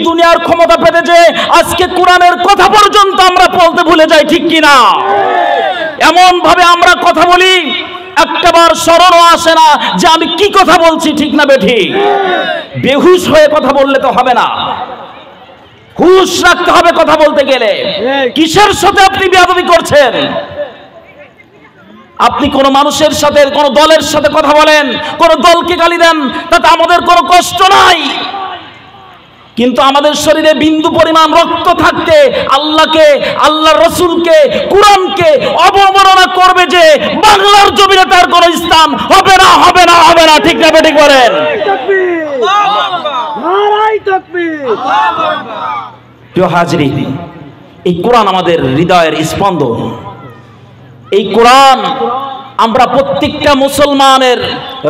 দুনিয়ার ক্ষমতা পেতে যে আজকে কোরআনের কথা পর্যন্ত আমরা বলতে ভুলে যাই, ঠিক কিনা? এমন ভাবে আমরা কথা বলি একটাবার স্মরণও আসে না যে আমি কি কথা বলছি, ঠিক না বেঠিক? বেহুশ হয়ে কথা বললে তো হবে না, হুশ রাখতে হবে কথা বলতে গেলে। কিসের সাথে আপনি বেয়াদবি করছেন? আপনি কোন মানুষের সাথে, কোন দলের সাথে কথা বলেন, কোন দলকে গালি দেন, তাতে আমাদের কোনো কষ্ট নাই, কিন্তু আমাদের শরীরে বিন্দু পরিমাণ রক্ত থাকতে আল্লাহকে, আল্লাহর রাসূলকে, কোরআনকে অবমাননা করবে যে বাংলার জমিনে তার কোনো স্থান হবে না, হবে না, হবে না, ঠিক না বেঠিক বলেন? প্রিয় হাজরিন, এই কোরআন আমাদের হৃদয়ের স্পন্দন। এই কোরআন আমরা প্রত্যেকটা মুসলমানের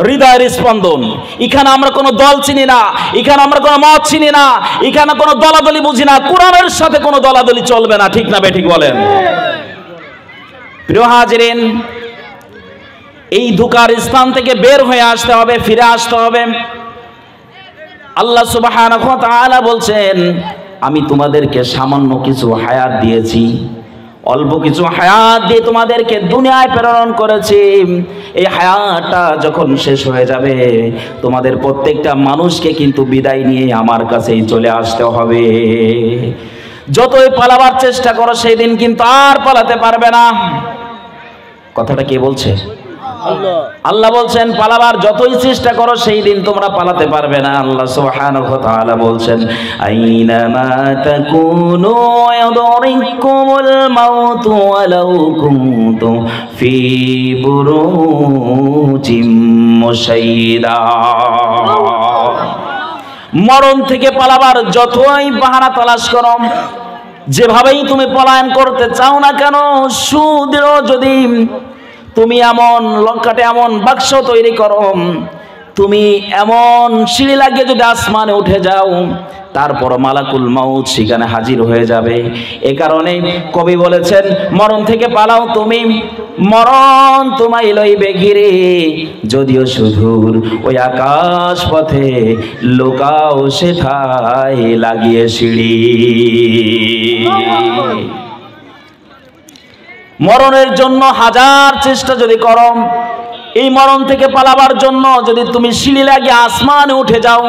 হৃদয়ের স্পন্দন। এখানে আমরা কোনো দল চিনি না, এখানে আমরা কোনো মত চিনি না, এখানে কোনো দলাদলি বুঝি না। কোরআনের সাথে কোনো দলাদলি চলবে না, ঠিক না বেঠিক বলেন? প্রিয় হাজরিন, এই ধোঁকার স্থান থেকে বের হয়ে আসতে হবে, ফিরে আসতে হবে। আল্লাহ সুবহানাহু ওয়া তাআলা বলছেন, আমি তোমাদেরকে সামান্য কিছু হায়াত দিয়েছি, অল্প কিছু হায়াত দিয়ে তোমাদেরকে দুনিয়ায় প্রেরণ করেছি। এই হায়াতটা যখন শেষ হয়ে যাবে, তোমাদের প্রত্যেকটা মানুষকে কিন্তু বিদায় নিয়ে আমার কাছেই চলে আসতে হবে। যতই পালাবার চেষ্টা করো, সেই দিন কিন্তু আর পালাতে পারবে না। কথাটা কে বলছে? আল্লাহ বলছেন, পালাবার যতই চেষ্টা করো সেই দিন তোমরা পালাতে পারবে না। আল্লাহ সুবহানাহু ওয়া তাআলা বলছেন, আইনামা তাকুনু ইউদরিকুমুল মাউতু ওয়ালাউ কুনতুম ফি বুরুজিম মুশাইয়্যিদা। মরণ থেকে পালাবার যতই বাহানা তালাশ করো, যেভাবেই তুমি পলায়ন করতে চাও না কেন, সুদৃঢ় যদি তুমি এমন লঙ্কাটে এমন বাক্স তৈরি করো, তুমি এমন সিঁড়ি লাগিয়ে যদি আসমানে উঠে যাও, তারপর মালাকুল মাউত সেখানে হাজির হয়ে যাবে। এ কারণে কবি বলেছেন, মরণ থেকে পালাও তুমি, মরণ তোমায় লইবে ঘিরে, যদিও সুদূর ওই আকাশ পথে, লোকাও সেথায় লাগিয়ে সিঁড়ি। মরণের জন্য হাজার চেষ্টা যদি করো, এই মরণ থেকে পালাবার জন্য যদি তুমি সিঁড়ি লাগিয়ে আসমানে উঠে যাও,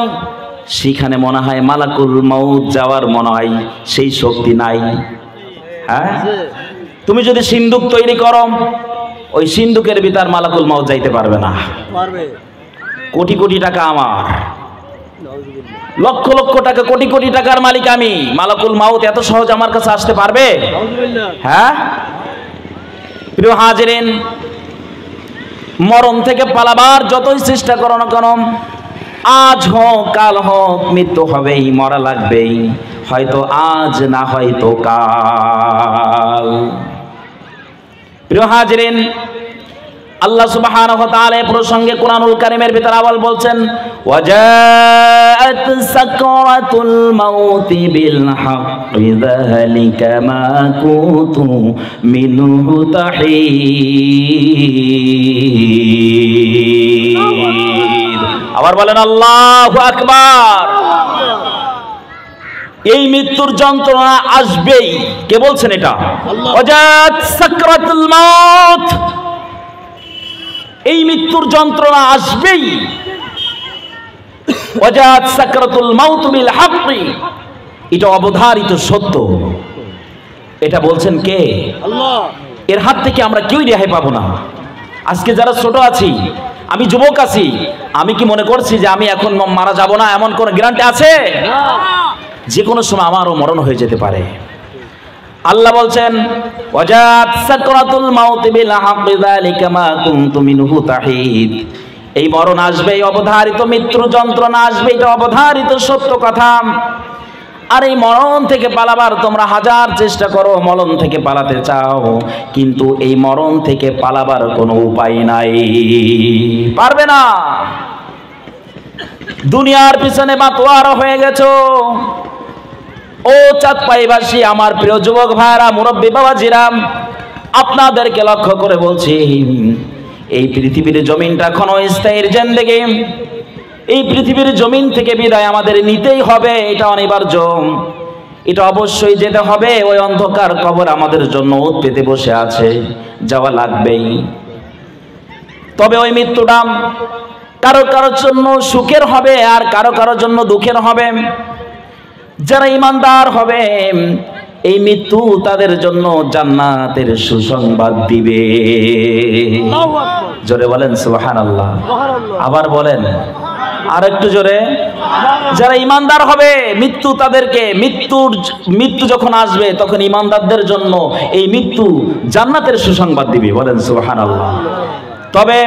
সেখানে মনে হয় মালাকুল মাউত যাওয়ার মনে হয় সেই শক্তি নাই। হ্যাঁ, তুমি যদি সিন্দুক তৈরি করো, ওই সিন্দুকের ভিতর মালাকুল মাউত যাইতে পারবে না। কোটি কোটি টাকা আমার, লক্ষ লক্ষ টাকা, কোটি কোটি টাকার মালিক আমি, মালাকুল মাউত এত সহজ আমার কাছে আসতে পারবে? হ্যাঁ প্রিয় হাজরিন, মরণ থেকে পালাবার যতই চেষ্টা করো না কেন, আজ হোক কাল হোক মৃত্যু হবেই, মরা লাগবেই, হয়তো আজ না হয়তো কাল। প্রিয় হাজরিন, আল্লাহ সুবহানাহু ওয়া তাআলা এই প্রসঙ্গে কুরআনুল কারীমের ভিতর আবার বলছেন, ওয়াজাআত সাকরাতুল মাউতি বিল হাক্কি যালিকা মা কুনতু মিনহু তাহিদ। আবার বলেন আল্লাহু আকবার। এই মৃত্যুর যন্ত্রণা আসবেই। কে বলছেন এটা? ওয়াজাআত সাকরাতুল মাউত, এই মৃত্যুর যন্ত্রণা আসবেই। ওয়াজাত সাকরাতুল মাউত বিল হাক্কি, এটা অবধারিত সত্য। এটা বলছেন কে? আল্লাহ। এর হাত থেকে আমরা কেউই রেহাই পাবো না। আজকে যারা ছোট আছি, আমি যুবক আছি, আমি কি মনে করছি যে আমি এখন মারা যাব না, এমন কোন গ্যারান্টি আছে? যে কোনো সময় আমারও মরণ হয়ে যেতে পারে। আল্লাহ বলছেন, ওয়াজাত সাকরাতুল মাউত বিল হাক্কি যালিকা মা কুনতু মিনহু তাহিদ, এই মরণ আসবে, অবধারিত মৃত্যুর যন্ত্রণা আসবে, এটা অবধারিত সত্য কথা। আর এই মরণ থেকে পালাবার তোমরা হাজার চেষ্টা করো, মরণ থেকে পালাতে চাও, কিন্তু এই মরণ থেকে পালাবার কোনো উপায় নাই, পারবে না। দুনিয়ার পিছনে মাতোয়ারা হয়ে গেছো। ও চাঁদপাইবাসী, আমার প্রিয় যুবক ভাইরা, মুরব্বী বাবাজিরা, আপনাদেরকে লক্ষ্য করে বলছি, এই পৃথিবীর জমিনটা ক্ষণস্থায়ীর জিন্দেগি। এই পৃথিবীর জমিন থেকে বিদায় আমাদের নিতেই হবে, এটা অনিবার্য, এটা অবশ্যই যেতে হবে। ওই অন্ধকার কবর আমাদের জন্য ওত পেতে বসে আছে, যাওয়া লাগবেই। তবে ওই মৃত্যুটা কারো কারোর জন্য সুখের হবে আর কারো কারোর জন্য দুঃখের হবে। যারা ঈমানদার হবে এই মৃত্যু তাদের জন্য জান্নাতের সুসংবাদ দিবে। জোরে বলেন সুবহানাল্লাহ। আবার বলেন আর একটু জোরে। যারা ঈমানদার হবে মৃত্যু তাদেরকে মৃত্যু যখন আসবে তখন ঈমানদারদের জন্য এই মৃত্যু জান্নাতের সুসংবাদ দিবে। বলেন সুবহানাল্লাহ। তবে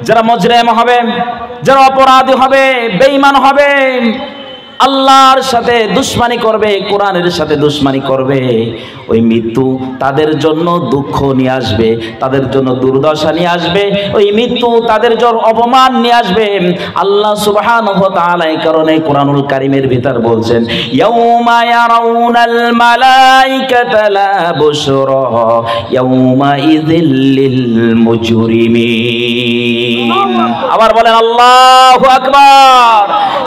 যারা মুজরিম হবে, যারা অপরাধী হবে, বেঈমান হবে, আল্লাহর সাথে দুশমনি করবে, কোরআনের সাথে দুশমনি করবে, ওই মৃত্যু তাদের জন্য দুঃখ নিয়ে আসবে, তাদের জন্য দুর্দশা নিয়ে আসবে, ওই মৃত্যু তাদের জন্য অপমান নিয়ে আসবে। আল্লাহ সুবহানাহু ওয়া তাআলা এই কারণে কোরআনুল কারীমের ভিতর বলছেন, ইয়াউমা ইয়ারাউনাল মালাইকাতা লা বুশরা ইয়াউমা ইযিল লিল মুজরিমিন। আবার বলেন আল্লাহু আকবার।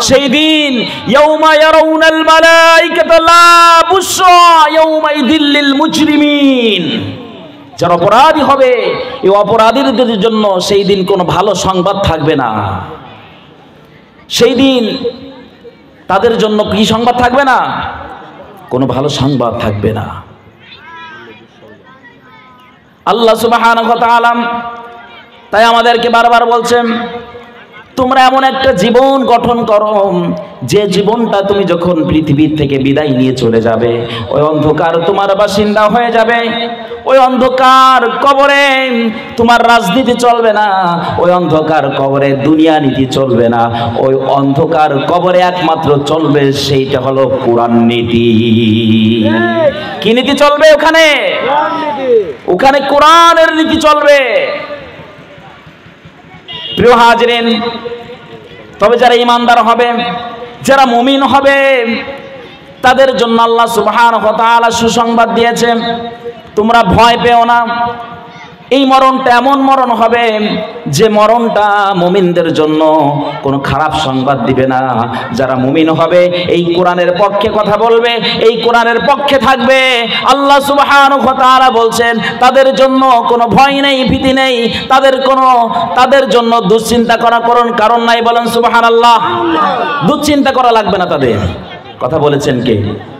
সেই দিন ইয়াউমা ইয়ারাউনাল মালাইকাতা লা বুশরা ইয়াউমা ইযিল লিল মুজরিমিন। যারা অপরাধী হবে এই অপরাধীদের জন্য সেই দিন কোনো ভালো সংবাদ থাকবে না। সেই দিন তাদের জন্য কি সংবাদ থাকবে না? কোনো ভালো সংবাদ থাকবে না। আল্লাহ সুবহানাহু ওয়া তাআলা তাই আমাদেরকে বারবার বলছেন, তোমরা এমন একটা জীবন গঠন করো যে জীবনটা তুমি যখন পৃথিবীর থেকে বিদায় নিয়ে চলে যাবে ওই অন্ধকার তোমার বাসিন্দা হয়ে যাবে। ওই অন্ধকার কবরে তোমার রাজনীতি চলবে না, ওই অন্ধকার কবরে দুনিয়া নীতি চলবে না, ওই অন্ধকার কবরে একমাত্র চলবে সেইটা হলো কোরআন নীতি। কি নীতি চলবে ওখানে? ওখানে কোরআনের নীতি চলবে। প্রিয় হাজিরিন, তবে যারা ঈমানদার হবে, যারা মুমিন হবে তাদের জন্য আল্লাহ সুবহানাহু ওয়া তাআলা সুসংবাদ দিয়েছেন, তোমরা ভয় পেও না। এই মরণটা এমন মরণ হবে যে মরণটা মুমিনদের জন্য কোনো খারাপ সংবাদ দিবে না। যারা মুমিন হবে এই কোরআনের পক্ষে কথা বলবে, এই কোরআনের পক্ষে থাকবে, আল্লাহ সুবহানাহু ওয়া তাআলা বলছেন তাদের জন্য কোনো ভয় নেই, ভীতি নেই, তাদের জন্য দুশ্চিন্তা করার কারণ নাই। বলেন সুবহানাল্লাহ। দুশ্চিন্তা করা লাগবে না তাদের। কথা বলেছেন কে?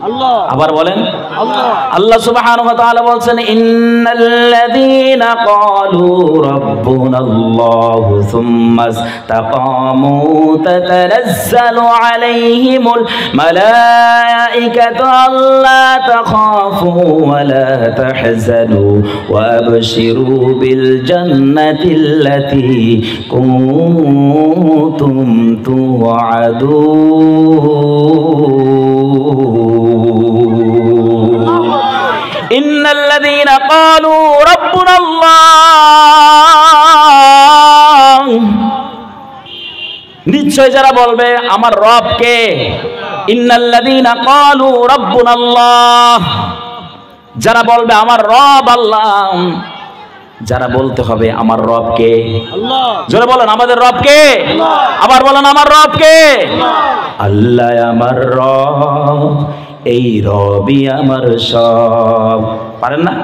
আল্লাহ। আবার বলেন আল্লাহ। আল্লাহ সুবহানাহু ওয়া তাআলা বলছেন, ইন্নাল্লাযীনা ক্বালু রাব্বুনাল্লাহু সুম্মা ইসতাকামু তাতানাজ্জালু আলাইহিমুল মালাঈকাতু আল্লা তাখাফু ওয়া লা তাহজানু ওয়া আবশিরু বিল জান্নাতিল্লাতী কুনতুম তুআদুন। ইন্নাল্লাযীনা ক্বালু রাব্বুনাল্লাহ, নিশ্চয় যারা বলবে আমার রব কে। ইন্নাল্লাযীনা ক্বালু রাব্বুনাল্লাহ, যারা বলবে আমার রব আল্লাহ। যারা বলতে হবে আমার রব কে? আল্লাহ। জোরে বলেন আমাদের রব কে? আল্লাহ। আবার বলেন আমার রব কে? আল্লাহ আমার রব, এই রবই আমার সব। পারেন না?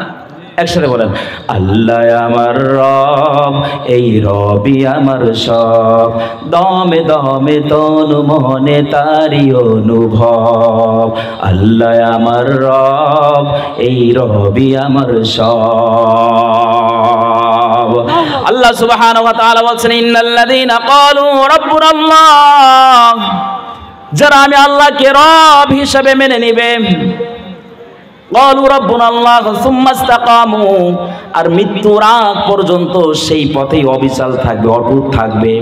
একসাথে বলেন, আল্লাহ আমার রব, এই রবি আমার সব। দমে দমে তনু মনে তারি অনুভব। আল্লাহ আমার রব, এই রবি আমার সব। আল্লাহ সুবহানাহু ওয়া তাআলা বলছেন, ইন্নাল্লাযীনা ক্বালু রাব্বুনাল্লাহ, যারা আমি আল্লাহকে রব হিসেবে মেনে নিবে, ক্বালু রাব্বুনাল্লাহ সুম্মা ইসতাকামু, আর মৃত্যুর আগ পর্যন্ত সেই পথেই অবিচল থাকবে, অটুট থাকবে।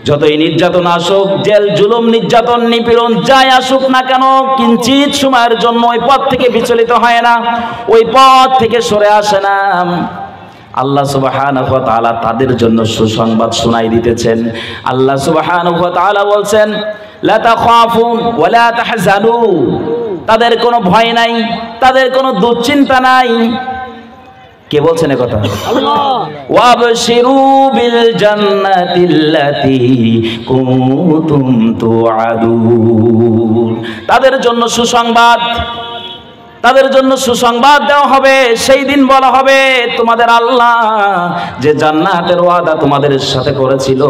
যতই নির্যাতন আসুক, জেল জুলুম নির্যাতন নিপীড়ন যাই আসুক না কেন, কিঞ্চিত সময়ের জন্য ওই পথ থেকে বিচলিত হয় না, ওই পথ থেকে সরে আসে না। আল্লাহ সুবহানাহু ওয়া তাআলা তাদের জন্য সুসংবাদ শোনাই দিতেছেন। আল্লাহ সুবহানাহু ওয়া তাআলা বলছেন, লা তাখাফুন ওয়া লা তাহজানু, তাদের কোনো ভয় নাই, তাদের কোনো দুশ্চিন্তা নাই। কে বলছেন এই কথা? আল্লাহ। ওয়াবশিরু বিল জান্নাতিল্লাতী কুনতুম তুআদুন, তাদের জন্য সুসংবাদ, তাদের জন্য সুসংবাদ দেওয়া হবে। সেই দিন বলা হবে তোমাদের আল্লাহ যে জান্নাতের ওয়াদা তোমাদের সাথে করেছিল,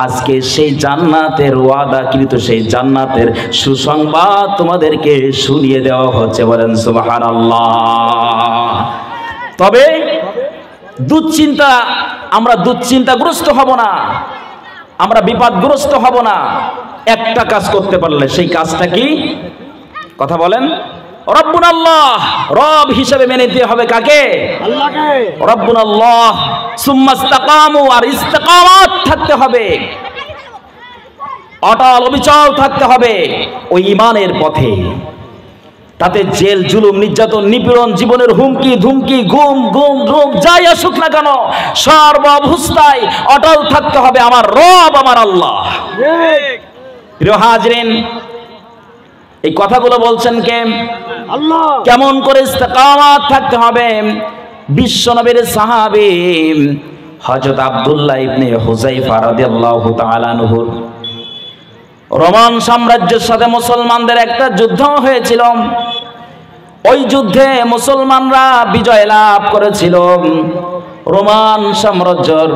আজকে সেই জান্নাতের ওয়াদা কিন্তু সেই জান্নাতের সুসংবাদ তোমাদেরকে শুনিয়ে দেওয়া হচ্ছে। বলেন সুবহানাল্লাহ। তবে দুশ্চিন্তা, আমরা দুশ্চিন্তাগ্রস্ত হব না, আমরা বিপদগ্রস্ত হব না। একটা কাজ করতে পারলে, সেই কাজটা কি? কথা বলেন। রব্বুন আল্লাহ, রব হিসেবে মেনে নিতে হবে কাকে? আল্লাহকে। রব্বুন আল্লাহ সুম্মা ইসতাকামু, আর ইস্তেকামাত থাকতে হবে, অটল অবিচল থাকতে হবে ওই ঈমানের পথে। তাতে জেল, জুলুম, নির্যাতন, নিপীড়ন, জীবনের হুমকি ধুমকি, গুম গুম রোগ যাই আসুক না কেন, সর্ব অবস্থায় অটল থাকতে হবে আমার রব, আমার আল্লাহ। প্রিয় হাজরিন, এই কথাগুলো বলছেন কে? আল্লাহ। কেমন করে ইস্তেকামাত থাকতে হবে? বিশ্বনবীর সাহাবী হযরত আব্দুল্লাহ ইবনে হুযায়ফা রাদিয়াল্লাহু তাআলা আনহু, রোমান সাম্রাজ্যের সাথে মুসলমানদের একটা যুদ্ধ হয়েছিল। ওই যুদ্ধে মুসলমানরা বিজয় লাভ করেছিল। রোমান সাম্রাজ্যের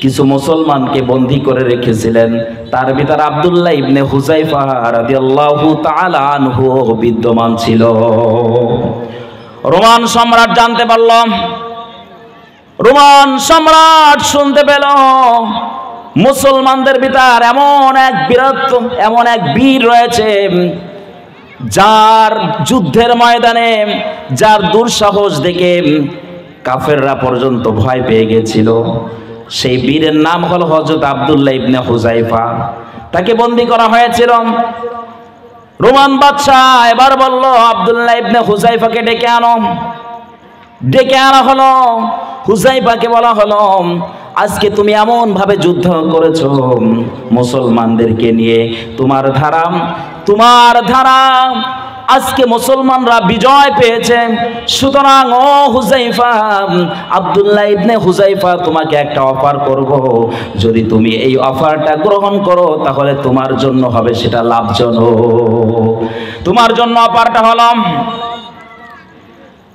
কিছু মুসলমানকে বন্দী করে রেখেছিলেন, তার ভিতর আব্দুল্লাহ ইবনে হুযায়ফা রাদিয়াল্লাহু তাআলা আনহু বিদ্যমান ছিল। রোমান সম্রাট জানতে পারল, রোমান সম্রাট শুনতে পেল মুসলমানদের ভিতর এমন এক বীরত্ব, এমন এক বীর রয়েছে যার যুদ্ধের ময়দানে, যার দুঃসাহস দেখে কাফেররা পর্যন্ত ভয় পেয়ে গেছিল। সেই বীরের নাম হলো হযরত আব্দুল্লাহ ইবনে হুযায়ফা। তাকে বন্দী করা হয়েছিল। রোমান বাদশাহ এবার বলল, আব্দুল্লাহ ইবনে হুযায়ফাকে ডেকে আনো। ডেকে আনা হলো। হুযায়ফাকে বলা হলো, আজকে তুমি এমন ভাবে যুদ্ধ করেছো মুসলমানদেরকে নিয়ে, তোমার ধারা আজকে মুসলমানরা বিজয় পেয়েছে। সুতরাং ও হুযায়ফা, আব্দুল্লাহ ইবনে হুযায়ফা, তোমাকে একটা অফার করব। যদি তুমি এই অফারটা গ্রহণ করো তাহলে তোমার জন্য হবে সেটা লাভজনক। তোমার জন্য অফারটা হলো,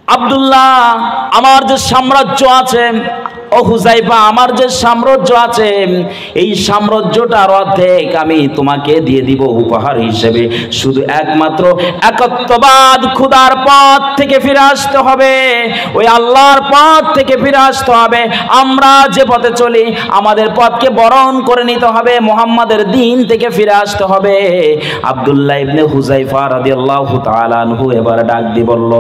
আব্দুল্লাহ, আমার যে সাম্রাজ্য আছে, ও হুযায়ফা, আমার যে সাম্রাজ্য আছে, এই সাম্রাজ্যটার অর্ধেক আমি তোমাকে দিয়ে দিব উপহার হিসেবে। শুধু একমাত্র একত্ববাদ, খোদার পথ থেকে ফিরে আসতে হবে, ওই আল্লাহর পথ থেকে ফিরে আসতে হবে। আমরা যে পথে চলি আমাদের পথকে বরণ করে নিতে হবে, মুহাম্মাদের দিন থেকে ফিরে আসতে হবে। আব্দুল্লাহ ইবনে হুযায়ফা রাদিয়াল্লাহু তাআলা আনহু এবার ডাক দিয়ে বলল,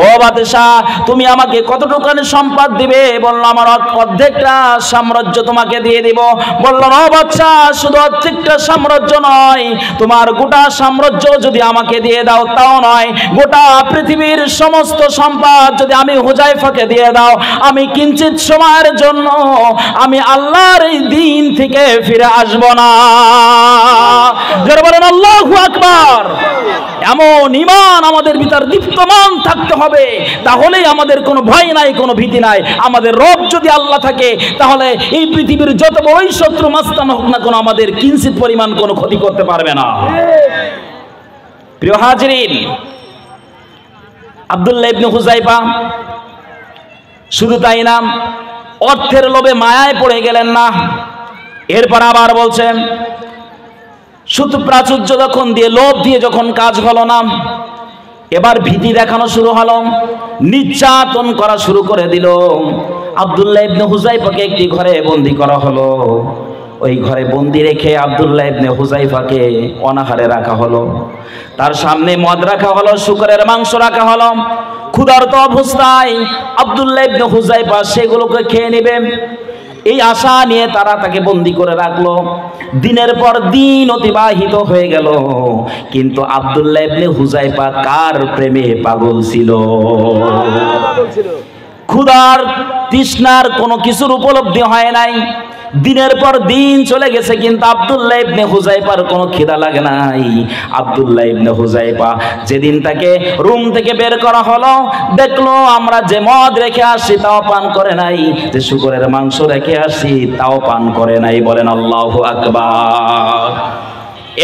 ও বাদশাহ, তুমি আমাকে কতটুকুনি সম্পদ দিবে? বলল, আমার অর্ধেকটা সাম্রাজ্য তোমাকে দিয়ে দিব। বলল, ও বাদশাহ, শুধু অর্ধেকটা সাম্রাজ্য নয়, তোমার গোটা সাম্রাজ্য যদি আমাকে দিয়ে দাও তাও নয়, গোটা পৃথিবীর সমস্ত সম্পদ যদি আমি হুযায়ফাকে দিয়ে দাও, আমি কিঞ্চিত সময়ের জন্য আমি আল্লাহর এই দিন থেকে ফিরে আসব না। যারা বলেন আল্লাহু আকবার। এমন ঈমান আমাদের ভিতর দীপ্তমান থাকতে হবে, তাহলেই আমাদের কোনো ভয় নাই, কোনো ভীতি নাই। আমাদের রব যদি আল্লাহ থাকে তাহলে এই পৃথিবীর যত বড়ই শত্রু মাস্তান হোক না কোনো, আমাদের কিঞ্চিত পরিমাণ কোনো ক্ষতি করতে পারবে না। প্রিয় হাজিরিন, আব্দুল্লাহ ইবনে হুযায়ফা শুধু তাই না, অর্থের লোভে মায়ায় পড়ে গেলেন না। এরপর আবার বলছেন, শুধু প্রাচুর্য যখন দিয়ে, লোভ দিয়ে যখন কাজ হলো না, এবার ভীতি দেখানো শুরু হলো, নির্যাতন করা শুরু করে দিল। আব্দুল্লাহ ইবনে হুযায়ফাকে একটি ঘরে বন্দী করা হলো। ওই ঘরে বন্দী রেখে আব্দুল্লাহ ইবনে হুযায়ফাকে অনাহারে রাখা হলো। তার সামনে মদ রাখা হলো, শুকরের মাংস রাখা হলো। ক্ষুধার্ত অবস্থায় আব্দুল্লাহ ইবনে হুযায়ফা সেগুলোকে খেয়ে নেবে, এই আশা নিয়ে তারা তাকে বন্দী করে রাখলো। দিনের পর দিন অতিবাহিত হয়ে গেল, কিন্তু আব্দুল্লাহ ইবনে হুযায়ফা কার প্রেমে পাগল ছিল? ক্ষুধার তৃষ্ণার কোনো কিছুর উপলব্ধি হয় নাই, দিনের পর দিন চলে গেছে, কিন্তু আব্দুল্লাহ ইবনে হুযায়ফার কোনো খিদা লাগে নাই। আব্দুল্লাহ ইবনে হুযায়ফা যেদিন তাকে রুম থেকে বের করা হলো, দেখলো আমরা যে মদ রেখে আসি তাও পান করে নাই, যে শুকরের মাংস রেখে আসি তাও পান করে নাই। বলেন আল্লাহু আকবার।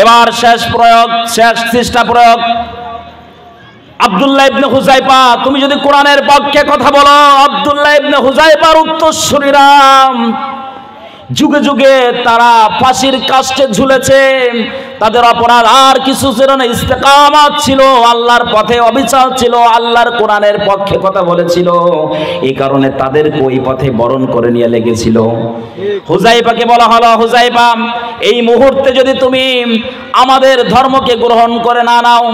এবার শেষ প্রয়োগ, শেষ চেষ্টা প্রয়োগ। আব্দুল্লাহ ইবনে হুযায়ফা, তুমি যদি কোরআনের পক্ষে কথা বলো, আব্দুল্লাহ ইবনে হুযায়ফার উত্তরসূরিরা যুগে যুগে তারা ফাঁসির কাস্টে ঝুলেছে, তাদের অপরাধ আর কিছু ছিল না, ইস্তেকামাত ছিল, আল্লাহর পথে অবিচল ছিল, আল্লাহর কোরআনের পক্ষে কথা বলেছিল, এই কারণে তাদেরকে ওই পথে বরণ করে নিয়ে লেগেছিল। হুযায়ফাকে বলা হলো, হুযায়ফা এই মুহূর্তে যদি তুমি আমাদের ধর্মকে গ্রহণ করে না নাও,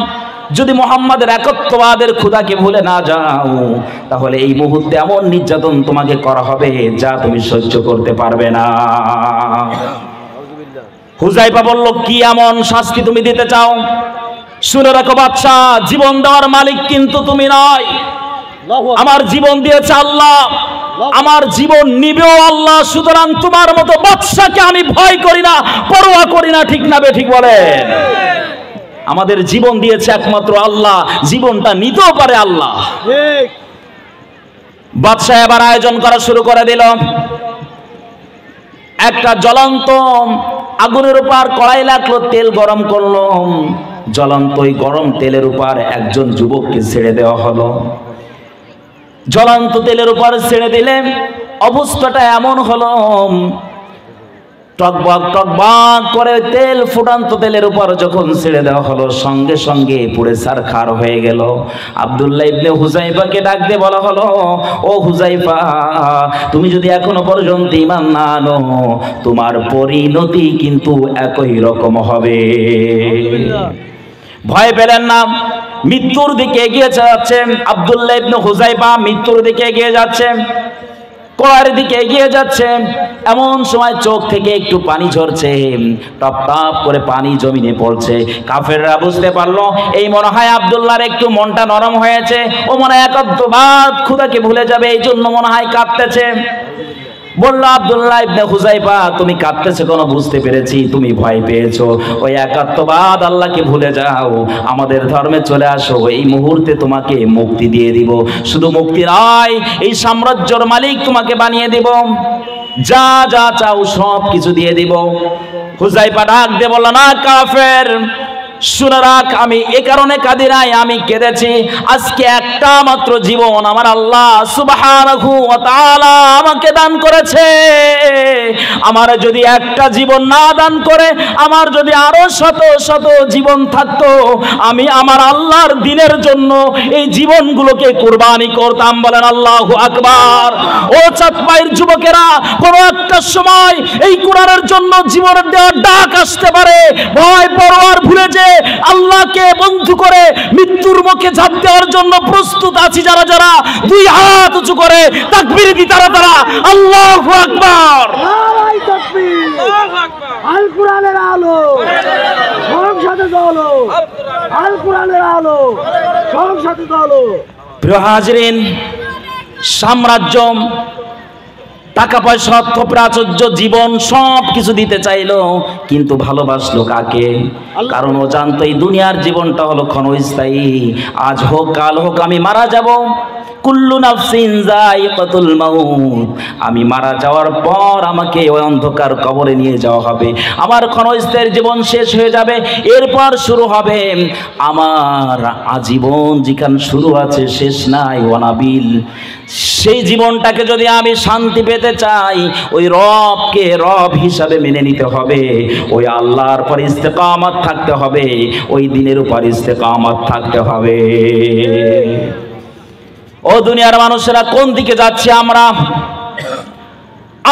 যদি মুহাম্মাদের একত্ববাদের খোদাকে ভুলে না যাও, তাহলে এই মুহূর্তে এমন নির্যাতন তোমাকে করা হবে যা তুমি সহ্য করতে পারবে না। হুযায়ফা বলল, কি এমন শাস্তি তুমি দিতে চাও? শুনে রাখো বাদশা, জীবন দেওয়ার মালিক কিন্তু তুমি নয়, আমার জীবন দিয়েছে আল্লাহ, আমার জীবন নিবেও আল্লাহ, সুতরাং তোমার মতো বাদশাকে আমি ভয় করি না, পরোয়া করি না। ঠিক না বেঠিক বলেন? আমাদের জীবন দিয়েছে একমাত্র আল্লাহ, জীবনটা নিতেও পারে আল্লাহ। বাদশা এবার আয়োজন করা শুরু করে দিল। একটা জ্বলন্ত আগুনের উপর কড়াই লাগলো, তেল গরম করলো, জ্বলন্ত ওই গরম তেলের উপর একজন যুবককে ছেড়ে দেওয়া হলো। জ্বলন্ত তেলের উপর ছেড়ে দিলে অবস্থাটা এমন হলো, টকবক টকবক করে তেল, ফুটান্ত তেলের উপর যখন ছেড়ে দেওয়া হলো, সঙ্গে সঙ্গে পুড়ে ছারখার হয়ে গেল। আব্দুল্লাহ ইবনে হুযায়ফাকে ডাক দিয়ে বলা হলো, ও হুযায়ফা, তুমি যদি এখনো পর্যন্ত ঈমান না আনো, তোমার পরিণতি কিন্তু একই রকম হবে। ভয় পেলেন না, মৃত্যুর দিকে এগিয়ে যাচ্ছেন আব্দুল্লাহ ইবনে হুযায়ফা, মৃত্যুর দিকে এগিয়ে যাচ্ছেন, কোরআনের দিকে এগিয়ে যাচ্ছে। এমন সময় চোখ থেকে একটু পানি ঝরছে, টপ টপ করে পানি জমিনে পড়ছে। কাফেররা বুঝতে পারলো এই মনে হয় আব্দুল্লাহর একটু মনটা নরম হয়েছে, ও মনে হয় একত্ববাদ খোদাকে ভুলে যাবে, এই জন্য মনে হয় কাঁদতেছে। বললো, আব্দুল্লাহ ইবনে হুযায়ফা, তুমি কাঁদতেছো কেন? বুঝতে পেরেছি তুমি ভয় পেয়েছো, ওই একাত্মবাদ আল্লাহকে ভুলে যাও, আমাদের ধর্মে চলে আসো, এই মুহূর্তে তোমাকে মুক্তি দিয়ে দিব। শুধু মুক্তি নয়, এই সাম্রাজ্যের মালিক তোমাকে বানিয়ে দিব, যা যা চাও সব কিছু দিয়ে দিব। হুযায়ফা ডাক দিয়ে বলল, না কাফের, শুনে রাখ, আমি এ কারণে কাঁদি নাই, আমি কেঁদেছি আজকে একটা মাত্র জীবন আমার আল্লাহ সুবহানাহু ওয়া তাআলা আমাকে দান করেছে। আমার যদি একটা জীবন না দান করে, আমার যদি আরো শত শত জীবন থাকতো, আমি আমার আল্লাহর দ্বীনের জন্য এই জীবনগুলোকে কুরবানি করতাম। বলেন আল্লাহু আকবার। ও চাঁদপাইয়ের যুবকেরা, কোনো একটা সময় এই কোরআনের জন্য জীবনের দেওয়ার ডাক আসতে পারে, ভয় পরোয়ার ভুলে যে আল্লাহকে বন্ধু করে মৃত্যুর মুখে ঝাঁপ দেওয়ার জন্য প্রস্তুত আছি যারা যারা, দুই হাত উঁচু করে তাকবীর দি তারা তারা, আল্লাহু আকবার। নারায়ে তাকবীর। আল কোরআনের আলো সংসদে জ্বলো, আল কোরআনের আলো সংসদে জ্বলো। প্রিয় হাজিরিন, সাম্রাজ্য, টাকা পয়সা, অর্থ প্রাচুর্য, জীবন সব কিছু দিতে চাইলো, কিন্তু ভালোবাসলো কাকে? কারণ ও জানতো এই দুনিয়ার জীবনটা হলো ক্ষণস্থায়ী, আজ হোক কাল হোক আমি মারা যাব। কুল্লু নাফসিন যায়িকাতুল মাউত, আমি মারা যাওয়ার পর আমাকে ওই অন্ধকার কবরে নিয়ে যাওয়া হবে, আমার ক্ষণস্থায়ী জীবন শেষ হয়ে যাবে, এরপর শুরু হবে আমার আজীবন, যেখানে শুরু আছে শেষ নাই, ওয়ানাবিল। সেই জীবনটাকে যদি আমি শান্তি পেতে চাই, ওই রবকে রব হিসাবে মেনে নিতে হবে, ওই আল্লাহর পর ইস্তেকামত থাকতে হবে, ওই দিনের উপর ইস্তেকামত থাকতে হবে। ও দুনিয়ার মানুষেরা, কোন দিকে যাচ্ছে আমরা?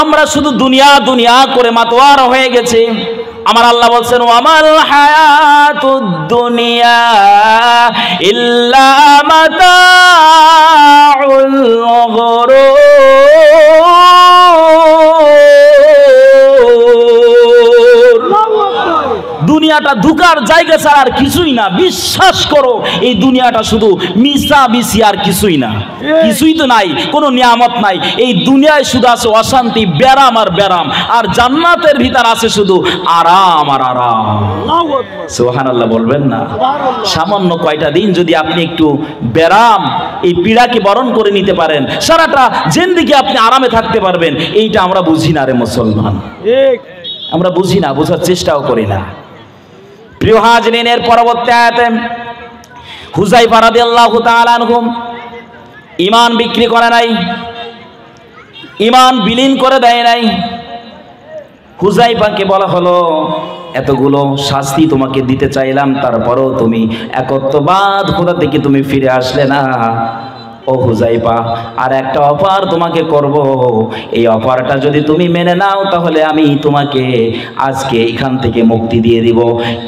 আমরা শুধু দুনিয়া দুনিয়া করে মাতোয়ার হয়ে গেছি। আমার আল্লাহ বলছেন, ওয়ামাল হায়াতুদ দুনিয়া ইল্লা মাতাউল গুরুর। দুনিয়াটা ধোঁকার জায়গা ছাড়া আর কিছুই না। বিশ্বাস করো এই দুনিয়াটা শুধু মিশা মিশি আর কিছুই না, কিছুই তো নাই, কোনো নিয়ামত নাই। এই দুনিয়ায় শুধু আছে অশান্তি, ব্যারাম আর ব্যারাম, আর জান্নাতের ভিতর আছে শুধু আরাম আর আরাম। সুবহানাল্লাহ বলবেন না? সামান্য কয়টা দিন যদি আপনি একটু ব্যারাম এই পীড়াকে বরণ করে নিতে পারেন, সারাটা জিন্দেগি আপনি আরামে থাকতে পারবেন। এইটা আমরা বুঝি না রে মুসলমান, আমরা বুঝি না, বোঝার চেষ্টাও করি না। প্রিয় হাজরিন, এর পরবর্তী আয়াতে হুযায়ফা রাদিয়াল্লাহু তাআলা আনহু ঈমান বিক্রি করে নাই, ঈমান বিলীন করে দেয় নাই। হুযায়ফাকে বলা হলো, এতগুলো শাস্তি তোমাকে দিতে চাইলাম, তারপরেও তুমি একত্ববাদ খোদা থেকে তুমি ফিরে আসলে না। ও হুযায়ফা, আর একটা অফার তোমাকে করব, এই অফারটা যদি তুমি মেনে নাও তাহলে আমি তোমাকে আজকে এখান থেকে মুক্তি দিয়ে দিব।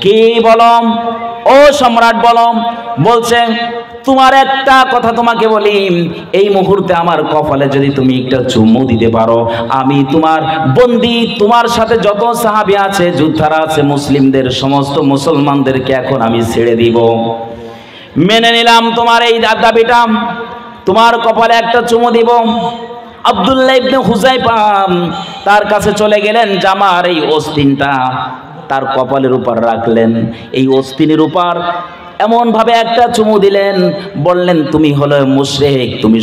কি বলম ও সম্রাট, বলম। বলছে, তোমার একটা কথা তোমাকে বলি, এই মুহূর্তে আমার কপালে যদি তুমি একটা চুমু দিতে পারো, আমি তোমার বন্দী, তোমার সাথে যত সাহাবী আছে, যোদ্ধারা আছে, মুসলিমদের সমস্ত মুসলমানদেরকে এখন আমি ছেড়ে দিব। মেনে নিলাম তোমার এই দাবিটা, তোমার কপালে একটা চুমু দিব। আব্দুল্লাহ ইবনে হুযায়ফা তার কাছে চলে গেলেন, জামার এই অস্তিনটা তার কপালের উপর রাখলেন, এই অস্তিনের উপর এমন ভাবে একটা চুমু দিলেন, বললেন, তুমি হলো মুশরিক, তুমি